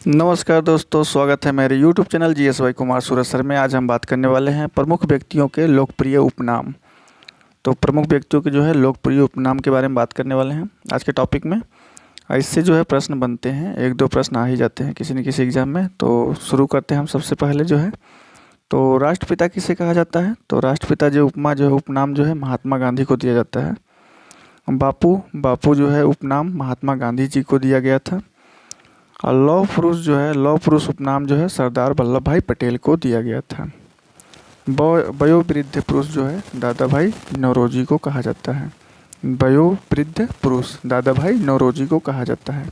नमस्कार दोस्तों, स्वागत है मेरे YouTube चैनल GSY कुमार सूरज सर में। आज हम बात करने वाले हैं प्रमुख व्यक्तियों के लोकप्रिय उपनाम। तो प्रमुख व्यक्तियों के जो है लोकप्रिय उपनाम के बारे में बात करने वाले हैं आज के टॉपिक में। इससे जो है प्रश्न बनते हैं, एक दो प्रश्न आ ही जाते हैं किसी न किसी एग्जाम में। तो शुरू करते हैं हम सबसे पहले जो है। तो राष्ट्रपिता किसे कहा जाता है? तो राष्ट्रपिता जो उपनाम जो है महात्मा गांधी को दिया जाता है। बापू जो है उपनाम महात्मा गांधी जी को दिया गया था। और लौह पुरुष उपनाम जो है सरदार वल्लभ भाई पटेल को दिया गया था। वयोवृद्ध पुरुष जो है दादा भाई नौरोजी को कहा जाता है। वयोवृद्ध पुरुष दादा भाई नौरोजी को कहा जाता है।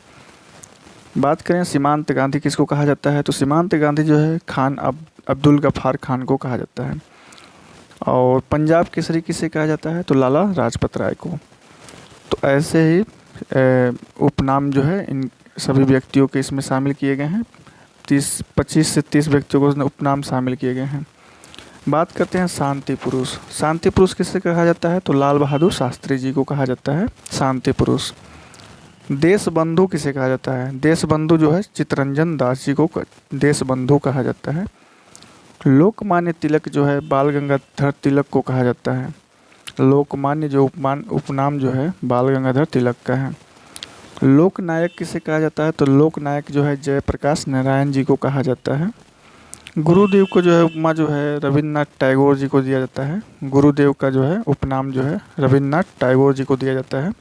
बात करें सीमांत गांधी किसको कहा जाता है? तो सीमांत गांधी जो है खान अब्दुल गफ्फार खान को कहा जाता है। और पंजाब केसरी किसे कहा जाता है? तो लाला लाजपत राय को। तो ऐसे ही उपनाम जो है इन सभी व्यक्तियों के इसमें शामिल किए गए हैं। 25 से 30 व्यक्तियों को उपनाम शामिल किए गए हैं। बात करते हैं शांति पुरुष। शांति पुरुष किसे कहा जाता है? तो लाल बहादुर शास्त्री जी को कहा जाता है शांति पुरुष। देश बंधु किसे कहा जाता है? देश बंधु जो है चित्तरंजन दास जी को देश बंधु कहा जाता है। लोकमान्य तिलक जो है बाल गंगाधर तिलक को कहा जाता है। लोकमान्य जो उपनाम जो है बाल गंगाधर तिलक का है। लोकनायक किसे कहा जाता है? तो लोकनायक जो है जयप्रकाश नारायण जी को कहा जाता है। गुरुदेव को जो है उपमा जो है रविन्द्रनाथ टैगोर जी को दिया जाता है। गुरुदेव का जो है उपनाम जो है रविन्द्रनाथ टैगोर जी को दिया जाता है।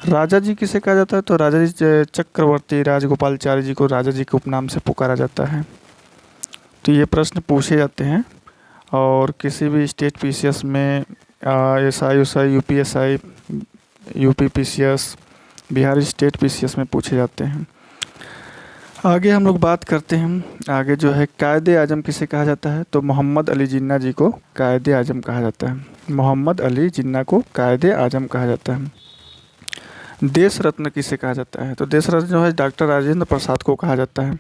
राजा जी किसे कहा जाता है? तो राजा जी चक्रवर्ती राजगोपालचारी जी को राजा जी के उपनाम से पुकारा जाता है। तो ये प्रश्न पूछे जाते हैं और किसी भी स्टेट PCS में SI UPSI UP PCS Bihar state PCS में पूछे जाते हैं। आगे हम लोग बात करते हैं। आगे जो है कायदे आजम किसे कहा जाता है? तो मोहम्मद अली जिन्ना जी को कायदे आजम कहा जाता है। मोहम्मद अली जिन्ना को कायदे आजम कहा जाता है। देश रत्न किसे कहा जाता है? तो देश रत्न जो है डॉक्टर राजेंद्र प्रसाद को कहा जाता है।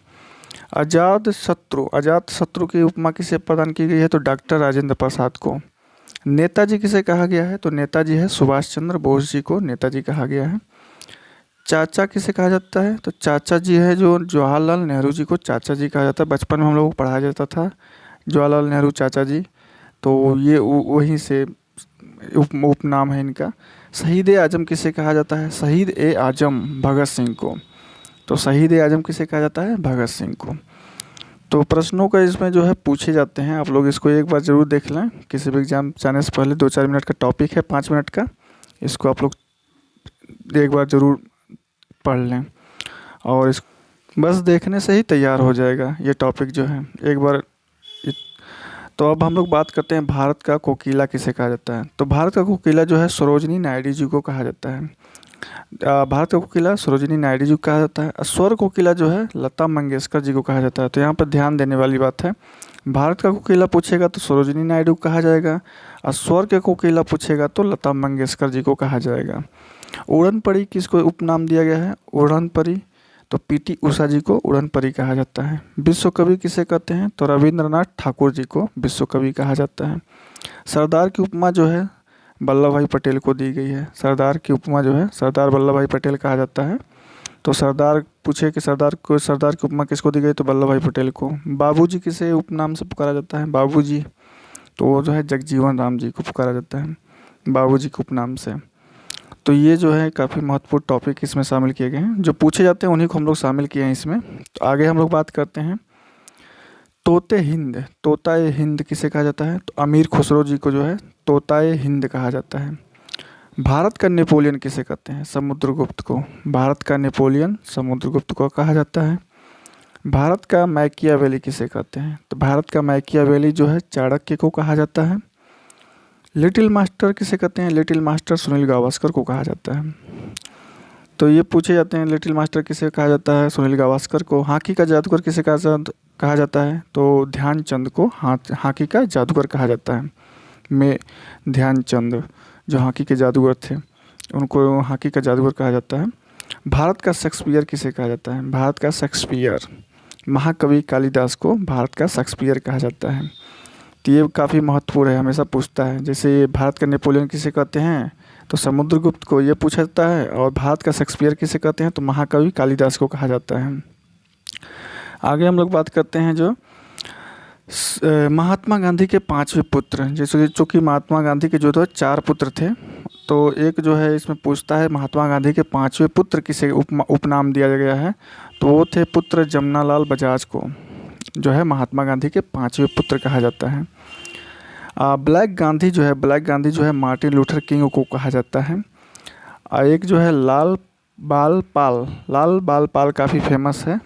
अजात शत्रु की उपमा किसे प्रदान की गई है? तो डॉक्टर राजेंद्र प्रसाद को। नेताजी किसे कहा गया है? तो नेताजी है सुभाष चंद्र बोस जी को नेताजी कहा गया है। चाचा किसे कहा जाता है? तो चाचा जी है जो जवाहरलाल नेहरू जी को चाचा जी कहा जाता है। बचपन में हम लोगों को पढ़ाया जाता था जवाहरलाल नेहरू चाचा जी। तो ये वहीं से उपनाम है इनका। शहीद ए आजम किसे कहा जाता है? शहीद ए आजम भगत सिंह को। तो शहीद ए आजम किसे कहा जाता है? भगत सिंह को। तो प्रश्नों का इसमें जो है पूछे जाते हैं, आप लोग इसको एक बार ज़रूर देख लें। किसी भी एग्जाम जाने से पहले 2-4 मिनट का टॉपिक है, 5 मिनट का, इसको आप लोग एक बार ज़रूर पढ़ लें और इस बस देखने से ही तैयार हो जाएगा ये टॉपिक जो है एक बार। तो अब हम लोग बात करते हैं भारत का कोकिला किसे कहा जाता है? तो भारत का कोकिला जो है सरोजिनी नायडू जी को कहा जाता है। भारत का कोकिला सरोजिनी नायडू जी को कहा जाता है। स्वर कोकिला जो है लता मंगेशकर जी को कहा जाता है। तो यहाँ पर ध्यान देने वाली बात है, भारत का कोकिला पूछेगा तो सरोजिनी नायडू कहा जाएगा और स्वर के कोकिला पूछेगा तो लता मंगेशकर जी को कहा जाएगा। उड़न परी किसको उपनाम दिया गया है? उड़न परी, तो PT उषा जी को उड़न परी कहा जाता है। विश्व कवि किसे कहते हैं? तो रविंद्रनाथ ठाकुर जी को विश्व कवि कहा जाता है। सरदार की उपमा जो है वल्लभ भाई पटेल को दी गई है। सरदार की उपमा जो है सरदार वल्लभ भाई पटेल कहा जाता है। तो सरदार पूछे कि सरदार की उपमा किसको दी गई? तो वल्लभ भाई पटेल को। बाबूजी किसे उपनाम से पुकारा जाता है? बाबूजी, तो वो जो है जगजीवन राम जी को पुकारा जाता है बाबूजी के उपनाम से। तो ये जो है काफ़ी महत्वपूर्ण टॉपिक इसमें शामिल किए गए हैं, जो पूछे जाते हैं उन्हीं को हम लोग शामिल किए हैं इसमें। तो आगे हम लोग बात करते हैं तोताए हिंद किसे कहा जाता है? तो अमीर खुसरो जी को जो है तोताए हिंद कहा जाता है। भारत का नेपोलियन किसे कहते हैं? समुद्रगुप्त को। भारत का नेपोलियन समुद्रगुप्त को कहा जाता है। भारत का मैकियावेली किसे कहते हैं? तो भारत का मैकियावेली जो है चाणक्य को कहा जाता है। लिटिल मास्टर किसे कहते हैं? लिटिल मास्टर सुनील गावस्कर को कहा जाता है। तो ये पूछे जाते हैं लिटिल मास्टर किसे कहा जाता है? सुनील गावस्कर को। हॉकी का जादूगर किसे कहा जाता है? तो ध्यानचंद को हॉकी का जादूगर कहा जाता है। में ध्यानचंद जो हॉकी के जादूगर थे उनको हॉकी का जादूगर कहा जाता है। भारत का शेक्सपियर किसे कहा जाता है? भारत का शेक्सपियर, महाकवि कालिदास को भारत का शेक्सपियर कहा जाता है। तो ये काफ़ी महत्वपूर्ण है, हमेशा पूछता है। जैसे भारत का नेपोलियन किसे कहते हैं? तो समुद्रगुप्त को ये पूछा जाता है। और भारत का शेक्सपियर किसे कहते हैं? तो महाकवि कालिदास को कहा जाता है। आगे हम लोग बात करते हैं जो महात्मा गांधी के 5वें पुत्र, जैसे चूँकि महात्मा गांधी के जो तो 4 पुत्र थे, तो एक जो है इसमें पूछता है महात्मा गांधी के 5वें पुत्र किसे उपनाम दिया गया है, तो वो थे पुत्र जमनालाल बजाज को जो है महात्मा गांधी के 5वें पुत्र कहा जाता है। ब्लैक गांधी जो है मार्टिन लूथर किंग को कहा जाता है। एक जो है लाल बाल पाल काफ़ी फेमस है।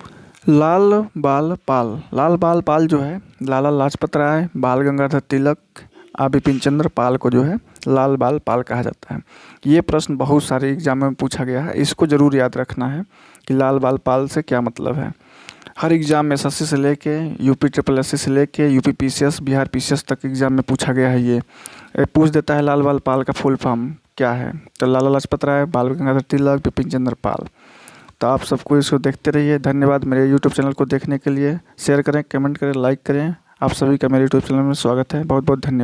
लाल बाल पाल जो है लाला लाजपत राय, बाल गंगाधर तिलक, बिपिन चंद्र पाल को जो है लाल बाल पाल कहा जाता है। ये प्रश्न बहुत सारे एग्जाम में पूछा गया है, इसको ज़रूर याद रखना है कि लाल बाल पाल से क्या मतलब है। हर एग्ज़ाम में एसएससी से लेके यूपी ट्रिपल एससी से लेके यूपी पीसीएस, बिहार पीसीएस तक एग्ज़ाम में पूछा गया है। ये पूछ देता है लाल बाल पाल का फुल फॉर्म क्या है, तो लाला लाजपत राय, बाल गंगाधर तिलक, बिपिन चंद्र पाल। तो आप सबको इसको देखते रहिए। धन्यवाद मेरे यूट्यूब चैनल को देखने के लिए। शेयर करें, कमेंट करें, लाइक करें। आप सभी का मेरे यूट्यूब चैनल में स्वागत है। बहुत बहुत धन्यवाद।